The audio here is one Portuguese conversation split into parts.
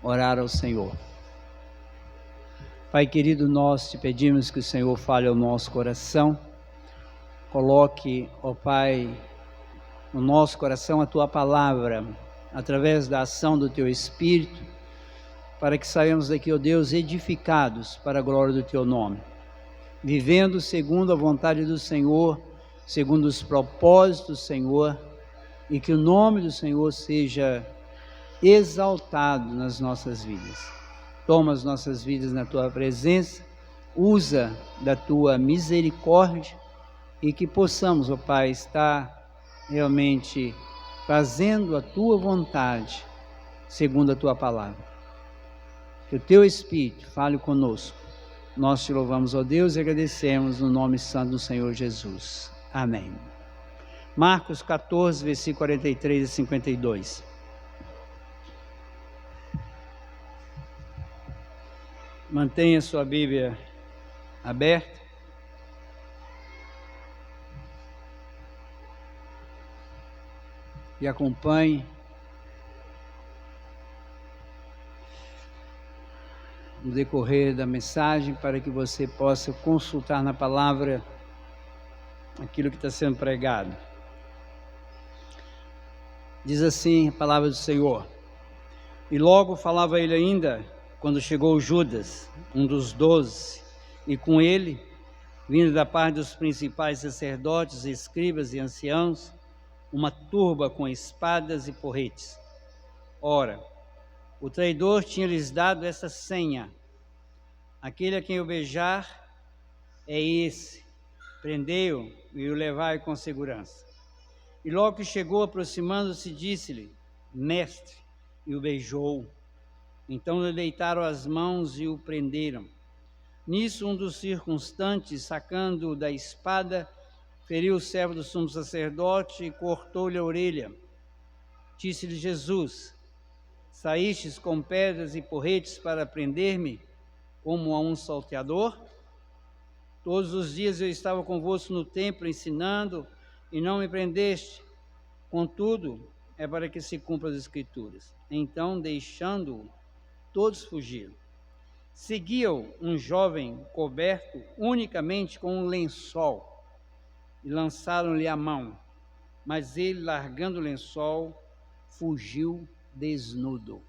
orar ao Senhor. Pai querido, nós te pedimos que o Senhor fale ao nosso coração, coloque, ó Pai, no nosso coração a Tua palavra, através da ação do Teu Espírito, para que saiamos daqui, ó Deus, edificados para a glória do Teu nome, vivendo segundo a vontade do Senhor, segundo os propósitos do Senhor, e que o nome do Senhor seja exaltado nas nossas vidas. Toma as nossas vidas na Tua presença, usa da Tua misericórdia e que possamos, ó Pai, estar realmente fazendo a Tua vontade, segundo a Tua palavra. Que o Teu Espírito fale conosco. Nós te louvamos, ó Deus, e agradecemos no nome santo do Senhor Jesus. Amém. Marcos 14, versículo 43 e 52. Mantenha sua Bíblia aberta. E acompanhe no decorrer da mensagem para que você possa consultar na palavra aquilo que está sendo pregado. Diz assim a palavra do Senhor: e logo falava ele ainda, quando chegou Judas, um dos 12, e com ele, vindo da parte dos principais sacerdotes, escribas e anciãos, uma turba com espadas e porretes. Ora, o traidor tinha lhes dado essa senha: aquele a quem eu beijar é esse, prendei-o e o levai com segurança. E logo que chegou, aproximando-se, disse-lhe: mestre, e o beijou. Então lhe deitaram as mãos e o prenderam. Nisso um dos circunstantes, sacando da espada, feriu o servo do sumo sacerdote e cortou-lhe a orelha. Disse-lhe Jesus: saístes com pedras e porretes para prender-me, como a um salteador? Todos os dias eu estava convosco no templo ensinando, e não me prendeste. Contudo, é para que se cumpram as Escrituras. Então, deixando-o, todos fugiram. Seguia-o um jovem coberto unicamente com um lençol, e lançaram-lhe a mão, mas ele, largando o lençol, fugiu desnudo.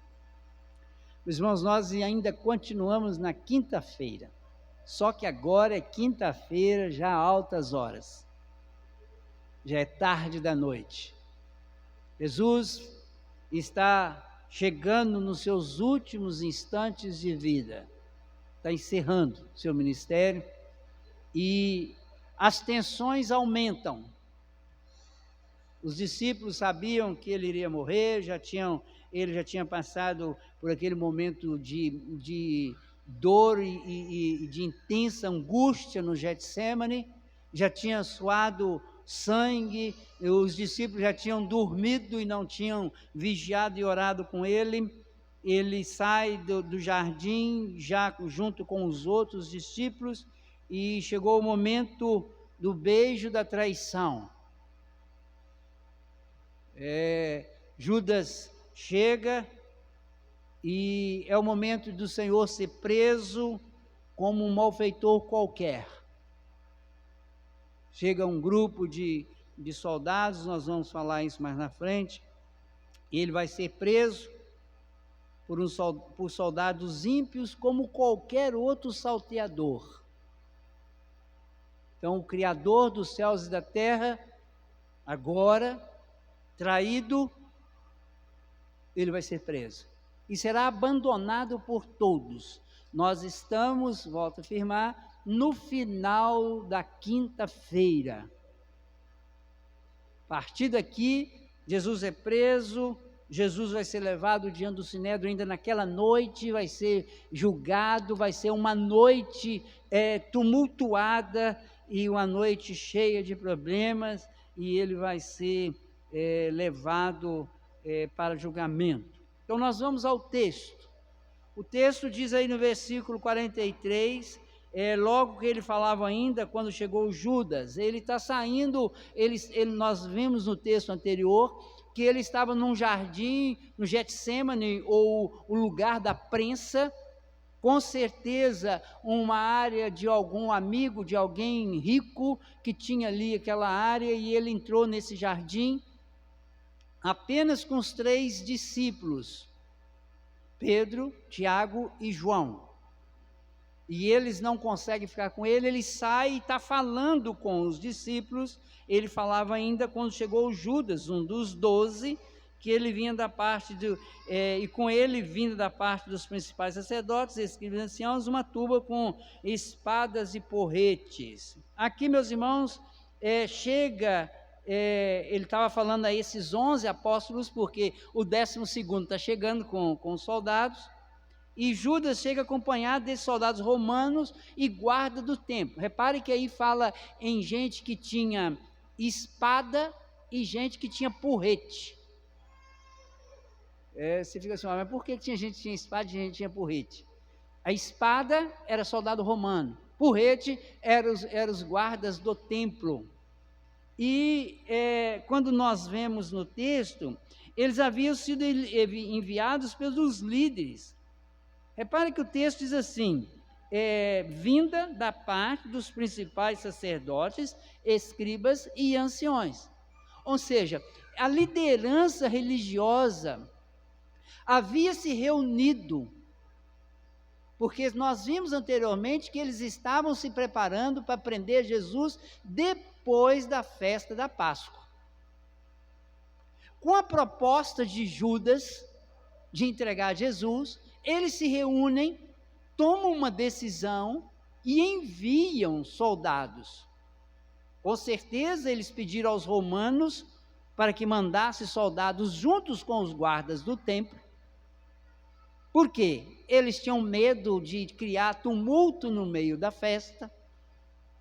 Meus irmãos, nós ainda continuamos na quinta-feira, só que agora é quinta-feira, já altas horas, já é tarde da noite. Jesus está chegando nos seus últimos instantes de vida, está encerrando seu ministério e as tensões aumentam. Os discípulos sabiam que ele iria morrer, ele já tinha passado por aquele momento de dor e de intensa angústia no Getsêmani, já tinha suado sangue, os discípulos já tinham dormido e não tinham vigiado e orado com ele. Ele sai do jardim já junto com os outros discípulos e chegou o momento do beijo da traição. Judas chega e é o momento do Senhor ser preso como um malfeitor qualquer. Chega um grupo de soldados, nós vamos falar isso mais na frente, e ele vai ser preso por soldados ímpios como qualquer outro salteador. Então, o Criador dos céus e da terra, agora, traído, ele vai ser preso e será abandonado por todos. Nós estamos, volto a afirmar, no final da quinta-feira. A partir daqui, Jesus é preso, Jesus vai ser levado diante do Sinédrio ainda naquela noite, vai ser julgado, vai ser uma noite tumultuada e uma noite cheia de problemas, e ele vai ser levado para julgamento. Então nós vamos ao texto. O texto diz aí no versículo 43, logo que ele falava ainda, quando chegou Judas, ele está saindo, nós vimos no texto anterior que ele estava num jardim, no Getsêmani, ou o lugar da prensa, com certeza uma área de algum amigo, de alguém rico, que tinha ali aquela área, e ele entrou nesse jardim, apenas com os 3 discípulos, Pedro, Tiago e João. E eles não conseguem ficar com ele, ele sai e está falando com os discípulos. Ele falava ainda quando chegou Judas, um dos 12, que ele vinha da parte e com ele vindo da parte dos principais sacerdotes, escribas e anciãos, uma turba com espadas e porretes. Aqui, meus irmãos, ele estava falando a esses 11 apóstolos, porque o 12º está chegando com os soldados, e Judas chega acompanhado desses soldados romanos e guarda do templo. Repare que aí fala em gente que tinha espada e gente que tinha porrete. Você fica assim, mas por que tinha gente que tinha espada e gente que tinha porrete? A espada era soldado romano, porrete eram os guardas do templo. E quando nós vemos no texto, eles haviam sido enviados pelos líderes. Repare que o texto diz assim, vinda da parte dos principais sacerdotes, escribas e anciões. Ou seja, a liderança religiosa havia se reunido, porque nós vimos anteriormente que eles estavam se preparando para prender Jesus depois da festa da Páscoa. Com a proposta de Judas de entregar Jesus, eles se reúnem, tomam uma decisão e enviam soldados. Com certeza eles pediram aos romanos para que mandasse soldados juntos com os guardas do templo. Por quê? Eles tinham medo de criar tumulto no meio da festa,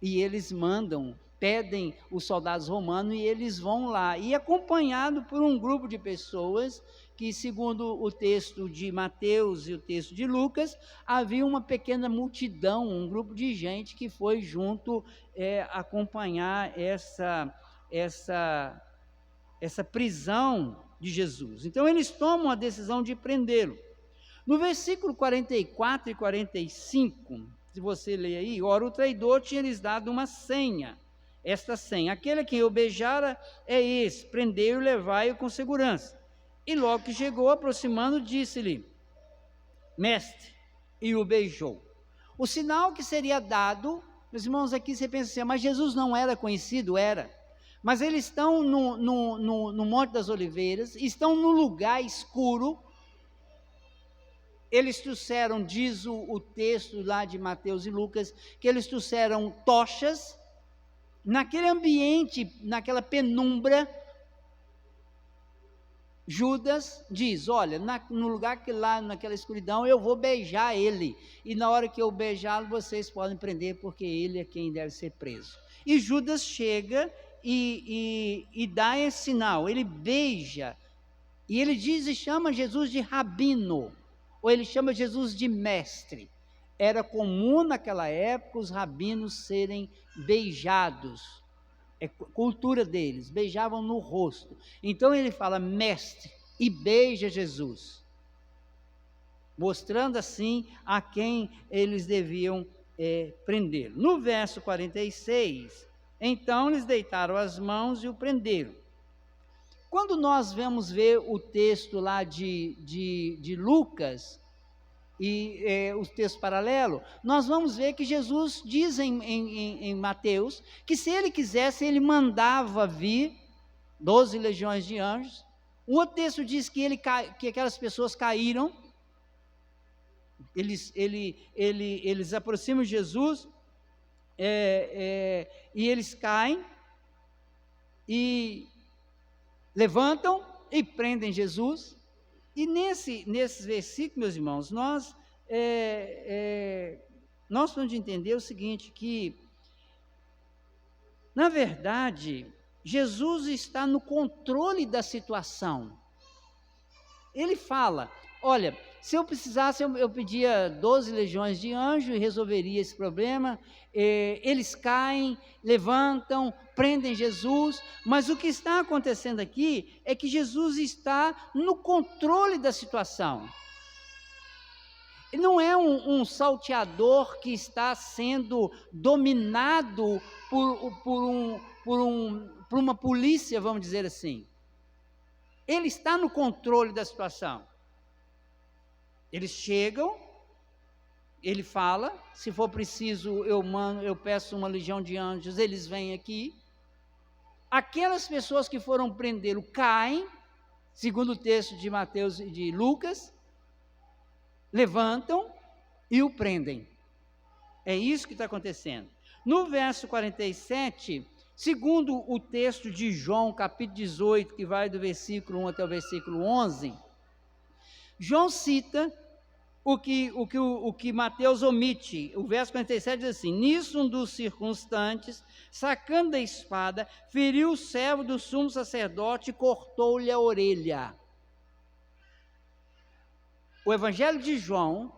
e eles pedem os soldados romanos, e eles vão lá, e acompanhado por um grupo de pessoas, que segundo o texto de Mateus e o texto de Lucas, havia uma pequena multidão, um grupo de gente que foi junto acompanhar essa prisão de Jesus. Então eles tomam a decisão de prendê-lo. No versículo 44 e 45, se você ler aí, ora, o traidor tinha lhes dado uma senha, esta senha, aquele a quem eu beijara é esse, prendei-o e levai-o com segurança. E logo que chegou, aproximando, disse-lhe, mestre, e o beijou. O sinal que seria dado, meus irmãos, aqui você pensa assim, mas Jesus não era conhecido? Era. Mas eles estão no Monte das Oliveiras, estão no lugar escuro. Eles trouxeram, diz o texto lá de Mateus e Lucas, que eles trouxeram tochas. Naquele ambiente, naquela penumbra, Judas diz, olha, no lugar que lá, naquela escuridão, eu vou beijar ele, e na hora que eu beijá-lo, vocês podem prender, porque ele é quem deve ser preso. E Judas chega e dá esse sinal, ele beija, e ele diz e chama Jesus de rabino, ou ele chama Jesus de mestre. Era comum naquela época os rabinos serem beijados, cultura deles, beijavam no rosto. Então ele fala mestre e beija Jesus, mostrando assim a quem eles deviam prender. No verso 46, então eles deitaram as mãos e o prenderam. Quando nós vamos ver o texto lá de Lucas, e o texto paralelo, nós vamos ver que Jesus diz em Mateus, que se ele quisesse, ele mandava vir 12 legiões de anjos. O outro texto diz que aquelas pessoas caíram, eles aproximam de Jesus, e eles caem, e levantam e prendem Jesus. E nesses versículos, meus irmãos, nós vamos entender o seguinte, que, na verdade, Jesus está no controle da situação. Ele fala, olha, Se eu precisasse, eu pedia 12 legiões de anjos e resolveria esse problema. Eles caem, levantam, prendem Jesus, mas o que está acontecendo aqui é que Jesus está no controle da situação. Ele não é um salteador que está sendo dominado por uma polícia, vamos dizer assim. Ele está no controle da situação. Eles chegam, ele fala, se for preciso eu peço uma legião de anjos, eles vêm aqui. Aquelas pessoas que foram prendê-lo caem, segundo o texto de Mateus e de Lucas, levantam e o prendem. É isso que está acontecendo. No verso 47, segundo o texto de João, capítulo 18, que vai do versículo 1 até o versículo 11, João cita o que Mateus omite. O verso 47 diz assim: nisso um dos circunstantes, sacando a espada, feriu o servo do sumo sacerdote e cortou-lhe a orelha. O Evangelho de João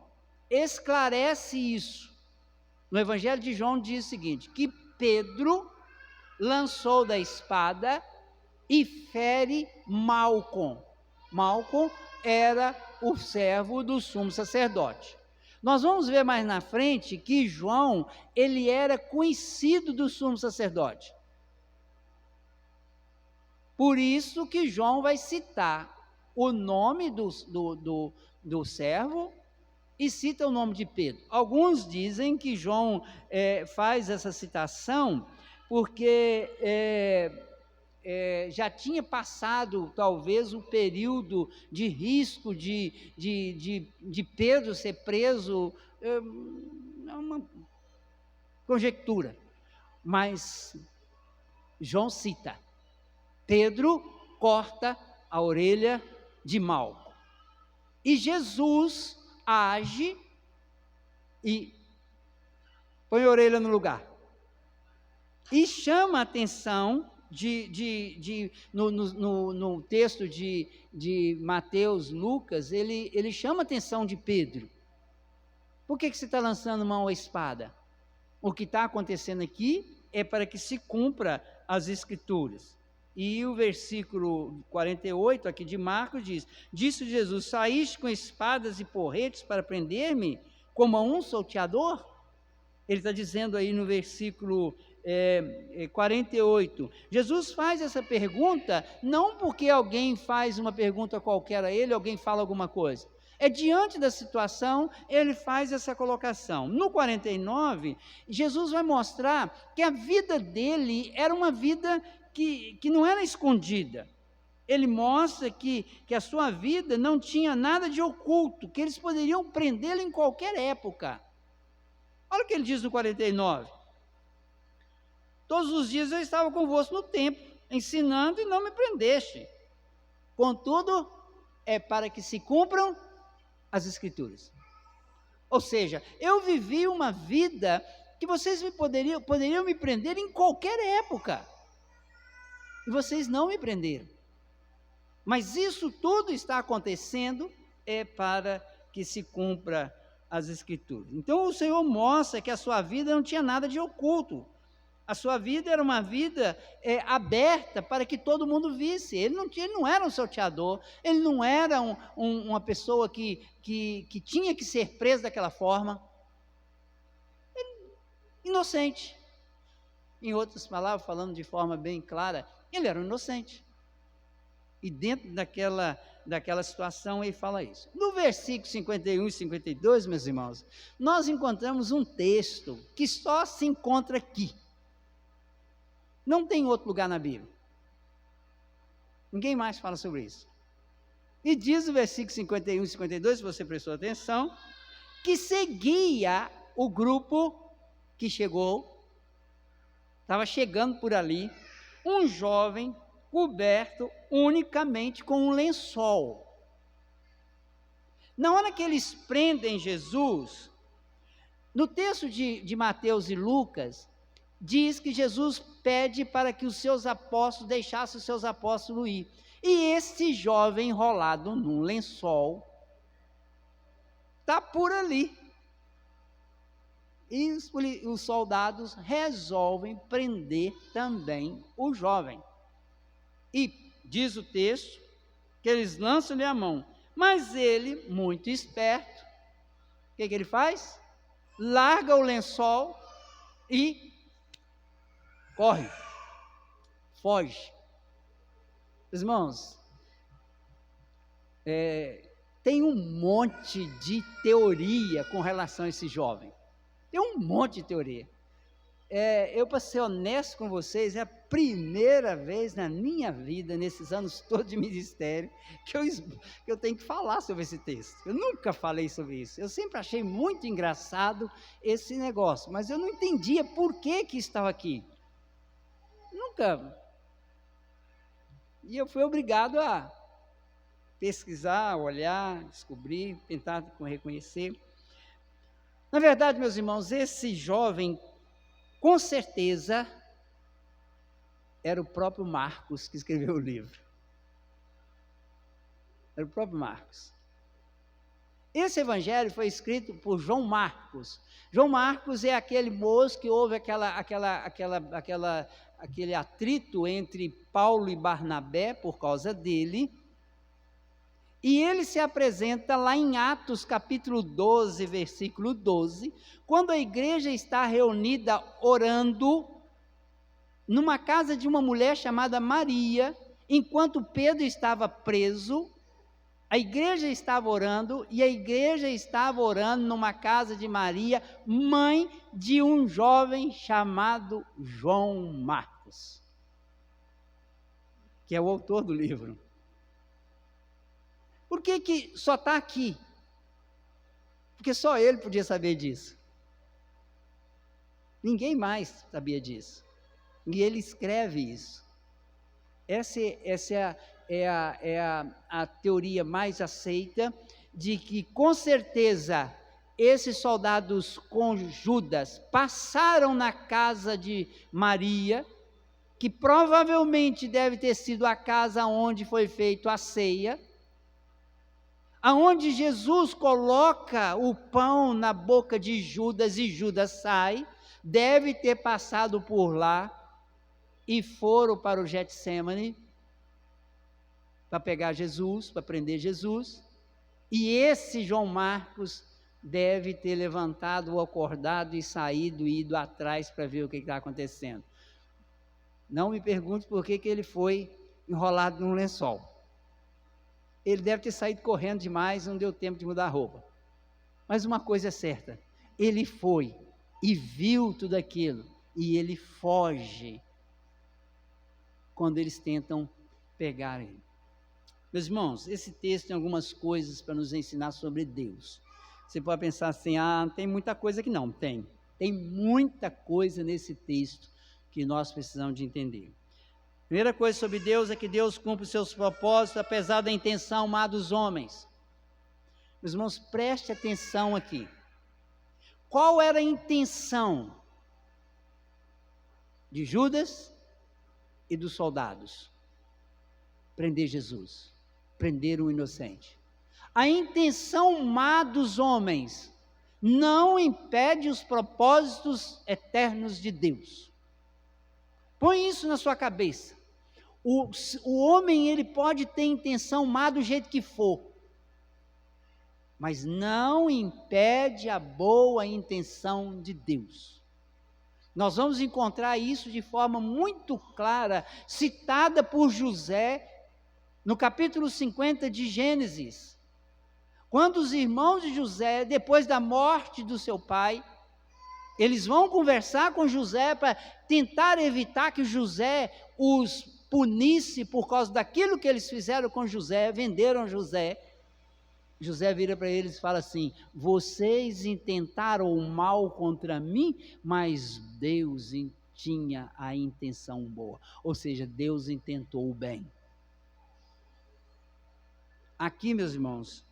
esclarece isso. No Evangelho de João diz o seguinte, que Pedro lançou da espada e fere Malcom. Malcom era o servo do sumo sacerdote. Nós vamos ver mais na frente que João, ele era conhecido do sumo sacerdote. Por isso que João vai citar o nome do servo e cita o nome de Pedro. Alguns dizem que João faz essa citação porque já tinha passado talvez o período de risco de Pedro ser preso, é uma conjectura, mas João cita, Pedro corta a orelha de Malco, e Jesus age e põe a orelha no lugar, e chama a atenção no texto de Mateus, Lucas, ele chama a atenção de Pedro. Por que você está lançando mão à espada? O que está acontecendo aqui é para que se cumpra as Escrituras. E o versículo 48 aqui de Marcos diz: disse Jesus, saíste com espadas e porretes para prender-me como a um salteador? Ele está dizendo aí no versículo 48, Jesus faz essa pergunta não porque alguém faz uma pergunta qualquer a ele, alguém fala alguma coisa, é diante da situação, ele faz essa colocação. No 49, Jesus vai mostrar que a vida dele era uma vida que não era escondida. Ele mostra que a sua vida não tinha nada de oculto, que eles poderiam prendê-lo em qualquer época. Olha o que ele diz no 49. Todos os dias eu estava convosco no templo, ensinando e não me prendeste. Contudo, é para que se cumpram as Escrituras. Ou seja, eu vivi uma vida que vocês poderiam me prender em qualquer época. E vocês não me prenderam. Mas isso tudo está acontecendo para que se cumpra as Escrituras. Então o Senhor mostra que a sua vida não tinha nada de oculto. A sua vida era uma vida aberta para que todo mundo visse. Ele não era um salteador, ele não era uma pessoa que tinha que ser preso daquela forma. Inocente. Em outras palavras, falando de forma bem clara, ele era um inocente. E dentro daquela situação ele fala isso. No versículo 51 e 52, meus irmãos, nós encontramos um texto que só se encontra aqui. Não tem outro lugar na Bíblia. Ninguém mais fala sobre isso. E diz o versículo 51 e 52, se você prestou atenção, que seguia o grupo que chegou, estava chegando por ali, um jovem coberto unicamente com um lençol. Na hora que eles prendem Jesus, no texto de Mateus e Lucas, diz que Jesus pede para que os seus apóstolos deixassem os seus apóstolos ir. E esse jovem enrolado num lençol, está por ali. E os soldados resolvem prender também o jovem. E diz o texto que eles lançam-lhe a mão. Mas ele, muito esperto, o que ele faz? Larga o lençol e corre, foge. Irmãos, tem um monte de teoria com relação a esse jovem. Tem um monte de teoria. Eu, para ser honesto com vocês, é a primeira vez na minha vida, nesses anos todos de ministério, que eu tenho que falar sobre esse texto. Eu nunca falei sobre isso. Eu sempre achei muito engraçado esse negócio, mas eu não entendia por que estava aqui. Nunca. E eu fui obrigado a pesquisar, olhar, descobrir, tentar reconhecer. Na verdade, meus irmãos, esse jovem, com certeza, era o próprio Marcos que escreveu o livro. Era o próprio Marcos. Esse evangelho foi escrito por João Marcos. João Marcos é aquele moço que houve aquele atrito entre Paulo e Barnabé por causa dele. E ele se apresenta lá em Atos capítulo 12, versículo 12, quando a igreja está reunida orando numa casa de uma mulher chamada Maria, enquanto Pedro estava preso. A igreja estava orando, e a igreja estava orando numa casa de Maria, mãe de um jovem chamado João Marcos, que é o autor do livro. Por que só está aqui? Porque só ele podia saber disso. Ninguém mais sabia disso. E ele escreve isso. Essa é a teoria mais aceita, de que com certeza esses soldados com Judas passaram na casa de Maria, que provavelmente deve ter sido a casa onde foi feita a ceia, aonde Jesus coloca o pão na boca de Judas e Judas sai, deve ter passado por lá e foram para o Getsemane para pegar Jesus, para prender Jesus. E esse João Marcos deve ter levantado o acordado e saído e ido atrás para ver o que está acontecendo. Não me pergunte por que ele foi enrolado num lençol. Ele deve ter saído correndo demais, não deu tempo de mudar a roupa. Mas uma coisa é certa, ele foi e viu tudo aquilo, e ele foge quando eles tentam pegar ele. Meus irmãos, esse texto tem algumas coisas para nos ensinar sobre Deus. Você pode pensar assim, não tem muita coisa aqui. Não, tem muita coisa nesse texto que nós precisamos de entender. Primeira coisa sobre Deus é que Deus cumpre os seus propósitos, apesar da intenção má dos homens. Meus irmãos, preste atenção aqui. Qual era a intenção de Judas e dos soldados? Prender Jesus, prender um inocente. A intenção má dos homens não impede os propósitos eternos de Deus. Põe isso na sua cabeça. O homem, ele pode ter intenção má do jeito que for, mas não impede a boa intenção de Deus. Nós vamos encontrar isso de forma muito clara, citada por José, no capítulo 50 de Gênesis. Quando os irmãos de José, depois da morte do seu pai, eles vão conversar com José para tentar evitar que José os punisse por causa daquilo que eles fizeram com José, venderam José. José vira para eles e fala assim: vocês intentaram o mal contra mim, mas Deus tinha a intenção boa. Ou seja, Deus intentou o bem. Aqui, meus irmãos,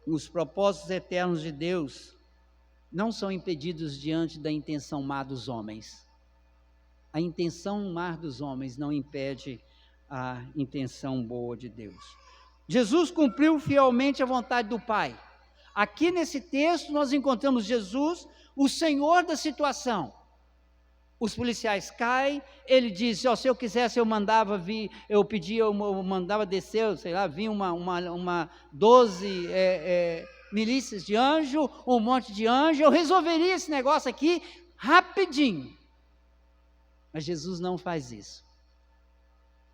os propósitos eternos de Deus não são impedidos diante da intenção má dos homens. A intenção má dos homens não impede a intenção boa de Deus. Jesus cumpriu fielmente a vontade do Pai. Aqui nesse texto nós encontramos Jesus, o Senhor da situação. Os policiais caem, ele diz, se eu quisesse eu mandava vir, eu mandava descer, sei lá, vir uma 12 milícias de anjo, um monte de anjo, eu resolveria esse negócio aqui rapidinho. Mas Jesus não faz isso.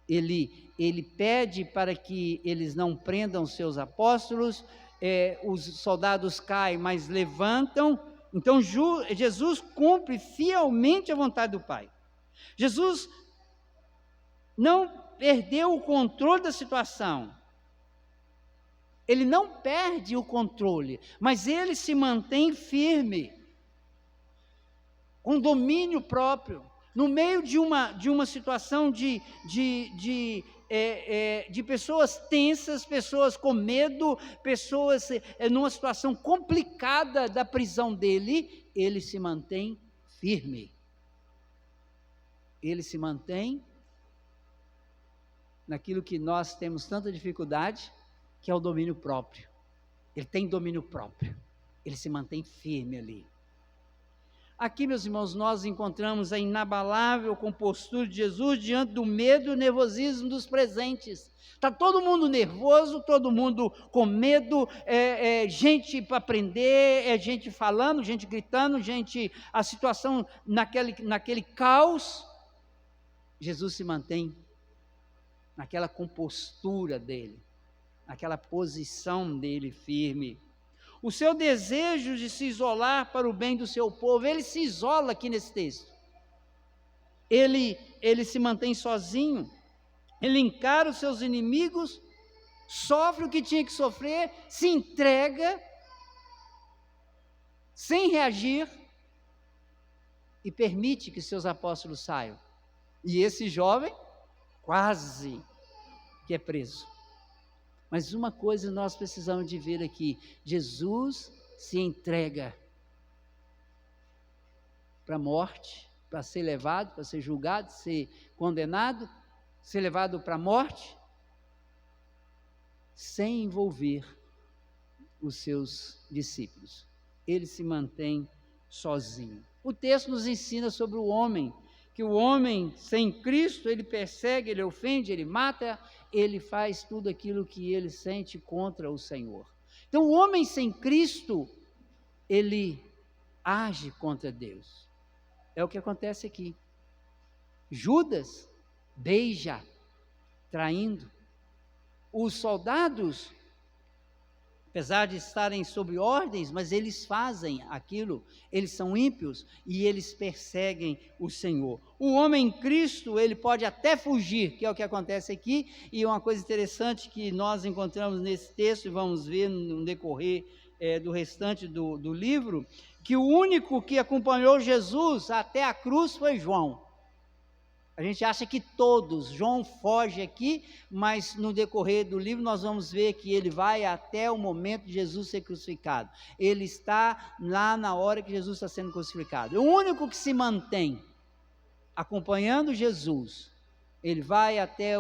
Ele pede para que eles não prendam seus apóstolos, os soldados caem, mas levantam. Então Jesus cumpre fielmente a vontade do Pai. Jesus não perdeu o controle da situação. Ele não perde o controle, mas ele se mantém firme, com domínio próprio, no meio de uma situação de pessoas tensas, pessoas com medo, pessoas numa situação complicada da prisão dele, ele se mantém firme. Ele se mantém naquilo que nós temos tanta dificuldade, que é o domínio próprio. Ele tem domínio próprio, ele se mantém firme ali. Aqui, meus irmãos, nós encontramos a inabalável compostura de Jesus diante do medo e o nervosismo dos presentes. Está todo mundo nervoso, todo mundo com medo, gente para prender, gente falando, gente gritando, a situação naquele caos. Jesus se mantém naquela compostura dele, naquela posição dele firme. O seu desejo de se isolar para o bem do seu povo, ele se isola aqui nesse texto. Ele se mantém sozinho, ele encara os seus inimigos, sofre o que tinha que sofrer, se entrega, sem reagir, e permite que seus apóstolos saiam. E esse jovem, quase que é preso. Mas uma coisa nós precisamos de ver aqui, Jesus se entrega para a morte, para ser levado, para ser julgado, ser condenado, ser levado para a morte, sem envolver os seus discípulos. Ele se mantém sozinho. O texto nos ensina sobre o homem, que o homem sem Cristo, ele persegue, ele ofende, ele mata, ele faz tudo aquilo que ele sente contra o Senhor. Então o homem sem Cristo, ele age contra Deus. É o que acontece aqui. Judas beija, traindo. Os soldados, apesar de estarem sob ordens, mas eles fazem aquilo, eles são ímpios e eles perseguem o Senhor. O homem em Cristo, ele pode até fugir, que é o que acontece aqui, e uma coisa interessante que nós encontramos nesse texto, e vamos ver no decorrer do restante do livro, que o único que acompanhou Jesus até a cruz foi João. A gente acha que todos, João foge aqui, mas no decorrer do livro nós vamos ver que ele vai até o momento de Jesus ser crucificado. Ele está lá na hora que Jesus está sendo crucificado. O único que se mantém acompanhando Jesus, ele vai até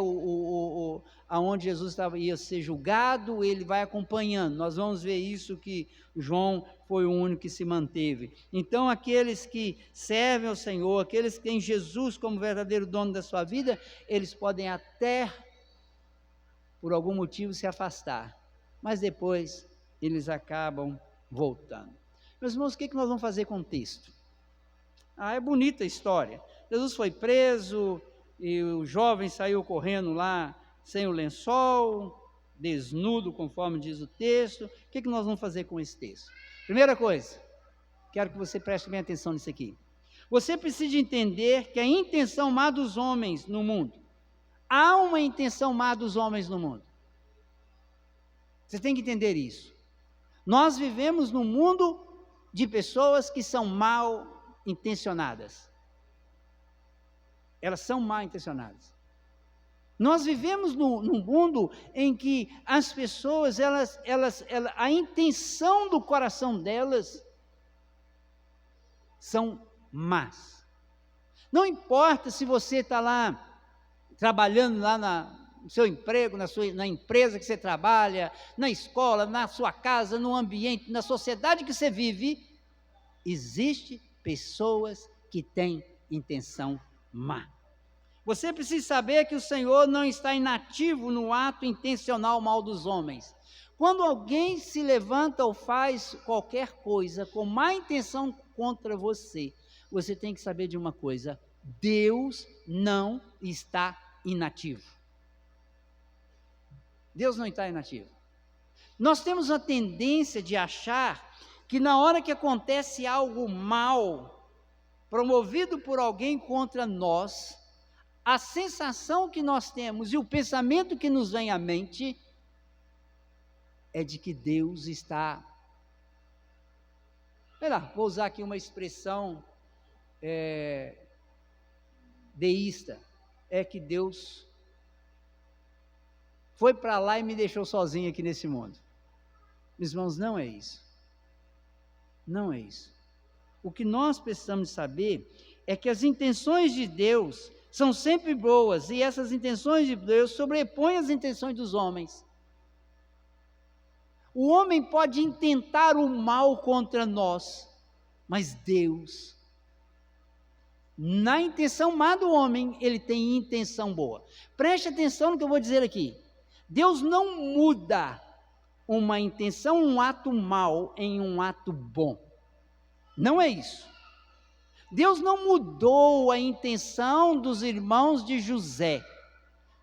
aonde Jesus ia ser julgado, ele vai acompanhando. Nós vamos ver isso, que João foi o único que se manteve. Então aqueles que servem ao Senhor, aqueles que têm Jesus como verdadeiro dono da sua vida, eles podem até, por algum motivo, se afastar, mas depois eles acabam voltando. Meus irmãos, o que nós vamos fazer com o texto? É bonita a história. Jesus foi preso, e o jovem saiu correndo lá, sem o lençol, desnudo, conforme diz o texto. O que nós vamos fazer com esse texto? Primeira coisa, quero que você preste bem atenção nisso aqui. Você precisa entender que a intenção má dos homens no mundo, há uma intenção má dos homens no mundo. Você tem que entender isso. Nós vivemos num mundo de pessoas que são mal intencionadas. Elas são mal intencionadas. Nós vivemos num mundo em que as pessoas, a intenção do coração delas são más. Não importa se você está lá, trabalhando lá no seu emprego, na empresa que você trabalha, na escola, na sua casa, no ambiente, na sociedade que você vive, existem pessoas que têm intenção má. Você precisa saber que o Senhor não está inativo no ato intencional mal dos homens. Quando alguém se levanta ou faz qualquer coisa com má intenção contra você, você tem que saber de uma coisa: Deus não está inativo. Deus não está inativo. Nós temos a tendência de achar que na hora que acontece algo mal, promovido por alguém contra nós, a sensação que nós temos e o pensamento que nos vem à mente é de que Deus está, vou usar aqui uma expressão deísta, é que Deus foi para lá e me deixou sozinho aqui nesse mundo. Meus irmãos, não é isso. Não é isso. O que nós precisamos saber é que as intenções de Deus são sempre boas, e essas intenções de Deus sobrepõem as intenções dos homens. O homem pode intentar o mal contra nós, mas Deus, na intenção má do homem, ele tem intenção boa. Preste atenção no que eu vou dizer aqui. Deus não muda uma intenção, um ato mau, em um ato bom. Não é isso. Deus não mudou a intenção dos irmãos de José.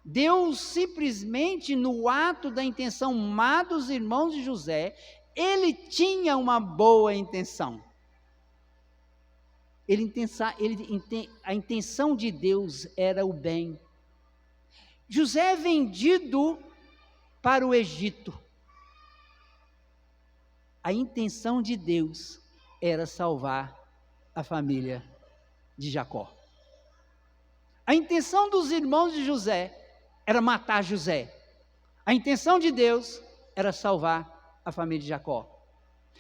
Deus simplesmente, no ato da intenção má dos irmãos de José, ele tinha uma boa intenção. A intenção de Deus era o bem. José é vendido para o Egito. A intenção de Deus era salvar a família de Jacó. A intenção dos irmãos de José era matar José. A intenção de Deus era salvar a família de Jacó.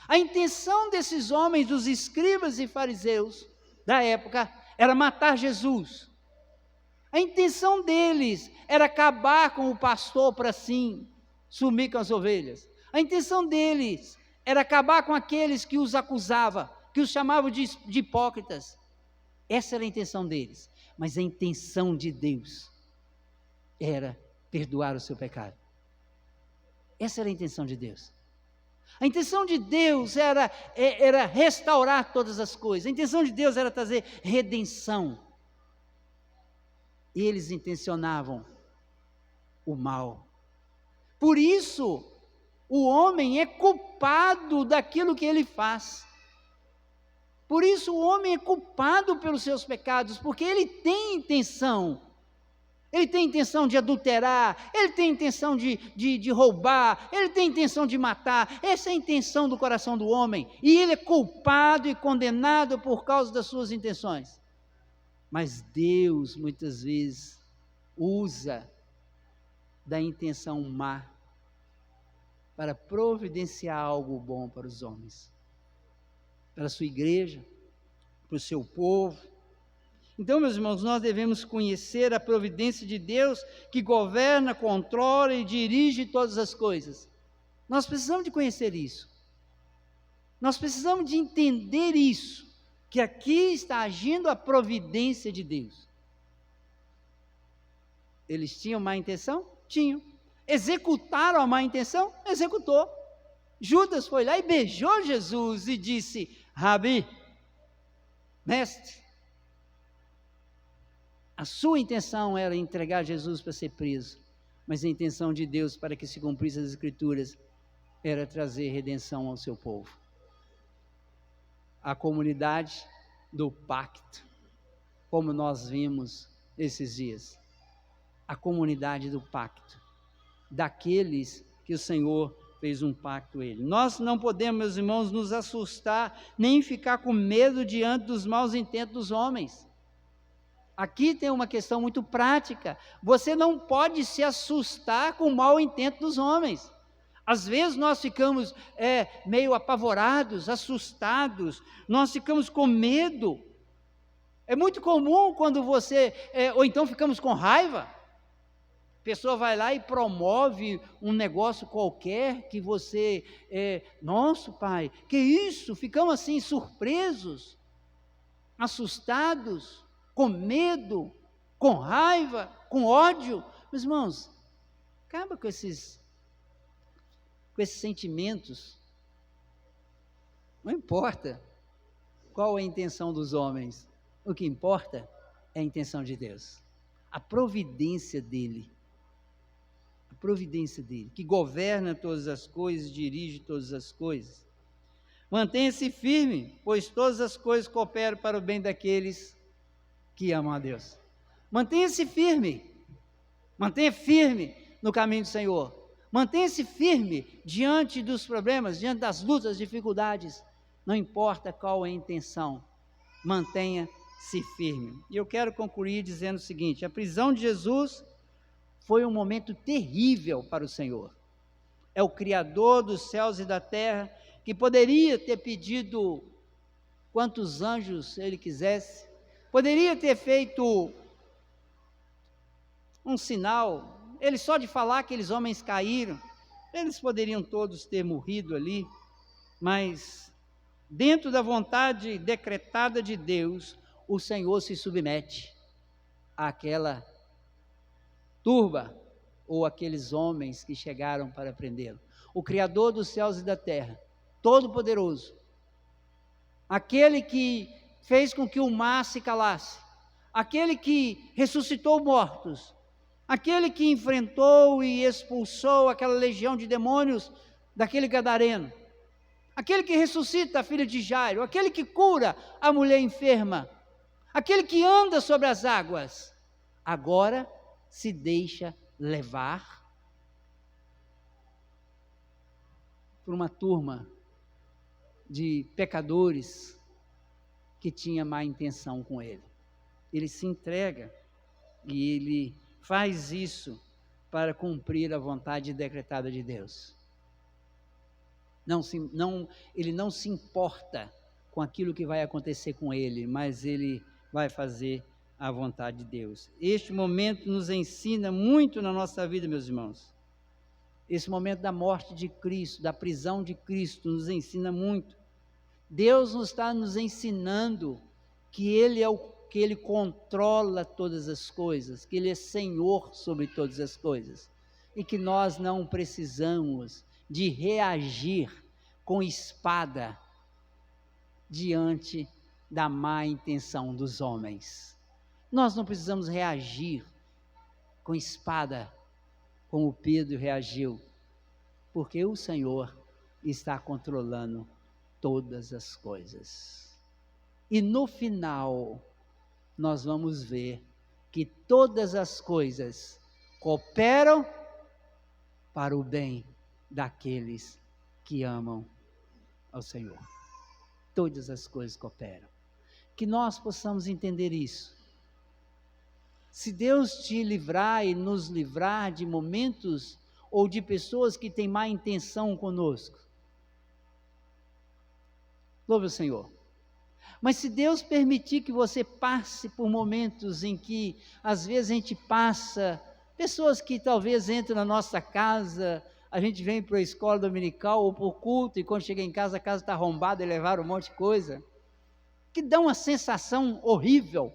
A intenção desses homens, dos escribas e fariseus da época, era matar Jesus. A intenção deles era acabar com o pastor para assim sumir com as ovelhas. A intenção deles era acabar com aqueles que os acusavam, que os chamavam de hipócritas. Essa era a intenção deles. Mas a intenção de Deus era perdoar o seu pecado. Essa era a intenção de Deus. A intenção de Deus era restaurar todas as coisas. A intenção de Deus era trazer redenção. Eles intencionavam o mal. Por isso, o homem é culpado daquilo que ele faz. Por isso o homem é culpado pelos seus pecados, porque ele tem intenção. Ele tem intenção de adulterar, ele tem intenção de roubar, ele tem intenção de matar. Essa é a intenção do coração do homem. E ele é culpado e condenado por causa das suas intenções. Mas Deus, muitas vezes, usa da intenção má para providenciar algo bom para os homens, para a sua igreja, para o seu povo. Então, meus irmãos, nós devemos conhecer a providência de Deus que governa, controla e dirige todas as coisas. Nós precisamos de conhecer isso. Nós precisamos de entender isso, que aqui está agindo a providência de Deus. Eles tinham má intenção? Tinham. Executaram a má intenção? Executou. Judas foi lá e beijou Jesus e disse: Rabi, mestre. A sua intenção era entregar Jesus para ser preso, mas a intenção de Deus para que se cumprisse as Escrituras era trazer redenção ao seu povo. A comunidade do pacto, como nós vimos esses dias. A comunidade do pacto, daqueles que o Senhor fez um pacto ele. Nós não podemos, meus irmãos, nos assustar, nem ficar com medo diante dos maus intentos dos homens. Aqui tem uma questão muito prática. Você não pode se assustar com o mau intento dos homens. Às vezes nós ficamos meio apavorados, assustados, nós ficamos com medo. É muito comum quando ou então ficamos com raiva. pessoa vai lá e promove um negócio qualquer que você, nossa, pai, que isso? Ficamos assim surpresos, assustados, com medo, com raiva, com ódio. Meus irmãos, acaba com esses sentimentos. Não importa qual é a intenção dos homens, o que importa é a intenção de Deus, a providência dele, que governa todas as coisas, dirige todas as coisas. Mantenha-se firme, pois todas as coisas cooperam para o bem daqueles que amam a Deus. Mantenha-se firme, mantenha firme no caminho do Senhor, mantenha-se firme diante dos problemas, diante das lutas, dificuldades, não importa qual é a intenção, mantenha-se firme. E eu quero concluir dizendo o seguinte: a prisão de Jesus foi um momento terrível para o Senhor. É o Criador dos céus e da terra, que poderia ter pedido quantos anjos ele quisesse, poderia ter feito um sinal, ele só de falar que aqueles homens caíram, eles poderiam todos ter morrido ali, mas dentro da vontade decretada de Deus, o Senhor se submete àquela turba, ou aqueles homens que chegaram para prendê-lo. O Criador dos céus e da terra, Todo-Poderoso, aquele que fez com que o mar se calasse, aquele que ressuscitou mortos, aquele que enfrentou e expulsou aquela legião de demônios daquele gadareno, aquele que ressuscita a filha de Jairo, aquele que cura a mulher enferma, aquele que anda sobre as águas, agora se deixa levar por uma turma de pecadores que tinha má intenção com ele. Ele se entrega e ele faz isso para cumprir a vontade decretada de Deus. Ele não se importa com aquilo que vai acontecer com ele, mas ele vai fazer a vontade de Deus. Este momento nos ensina muito na nossa vida, meus irmãos. Esse momento da morte de Cristo, da prisão de Cristo, nos ensina muito. Deus está nos ensinando que Ele controla todas as coisas, que Ele é Senhor sobre todas as coisas, e que nós não precisamos de reagir com espada diante da má intenção dos homens. Nós não precisamos reagir com espada, como Pedro reagiu, porque o Senhor está controlando todas as coisas. E no final, nós vamos ver que todas as coisas cooperam para o bem daqueles que amam ao Senhor. Todas as coisas cooperam. Que nós possamos entender isso. Se Deus te livrar e nos livrar de momentos ou de pessoas que têm má intenção conosco, louve o Senhor. Mas se Deus permitir que você passe por momentos em que, às vezes, a gente passa, pessoas que talvez entram na nossa casa, a gente vem para a escola dominical ou para o culto, e quando chega em casa, a casa está arrombada e levaram um monte de coisa, que dá uma sensação horrível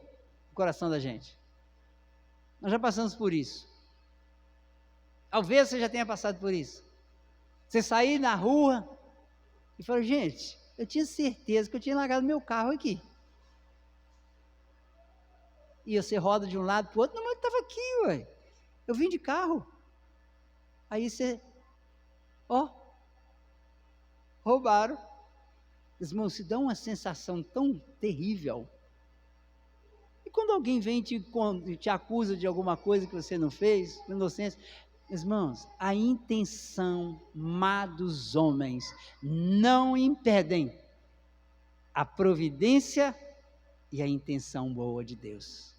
no coração da gente. Nós já passamos por isso. Talvez você já tenha passado por isso. Você sair na rua e falar: gente, eu tinha certeza que eu tinha largado meu carro aqui. E você roda de um lado para o outro: não, mas estava aqui, ué. Eu vim de carro. Aí você, roubaram. Irmãos, se dá uma sensação tão terrível. E quando alguém vem e te acusa de alguma coisa que você não fez, inocência, irmãos, a intenção má dos homens não impedem a providência e a intenção boa de Deus.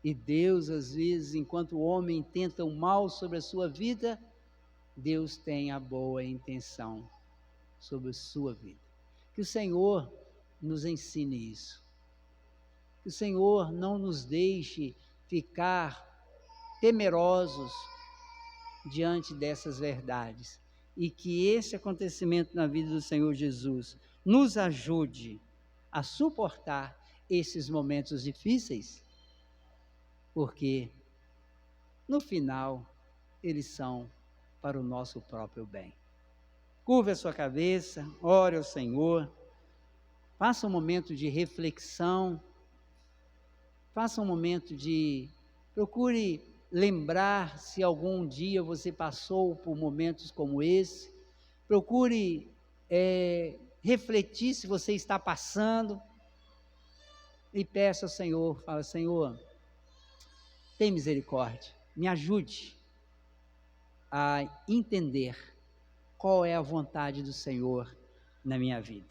E Deus, às vezes, enquanto o homem tenta o mal sobre a sua vida, Deus tem a boa intenção sobre a sua vida. Que o Senhor nos ensine isso. Que o Senhor não nos deixe ficar temerosos diante dessas verdades. E que esse acontecimento na vida do Senhor Jesus nos ajude a suportar esses momentos difíceis, porque no final eles são para o nosso próprio bem. Curva a sua cabeça, ore ao Senhor, faça um momento de reflexão, faça um momento procure lembrar se algum dia você passou por momentos como esse, procure refletir se você está passando, e peça ao Senhor, fala: Senhor, tem misericórdia, me ajude a entender qual é a vontade do Senhor na minha vida.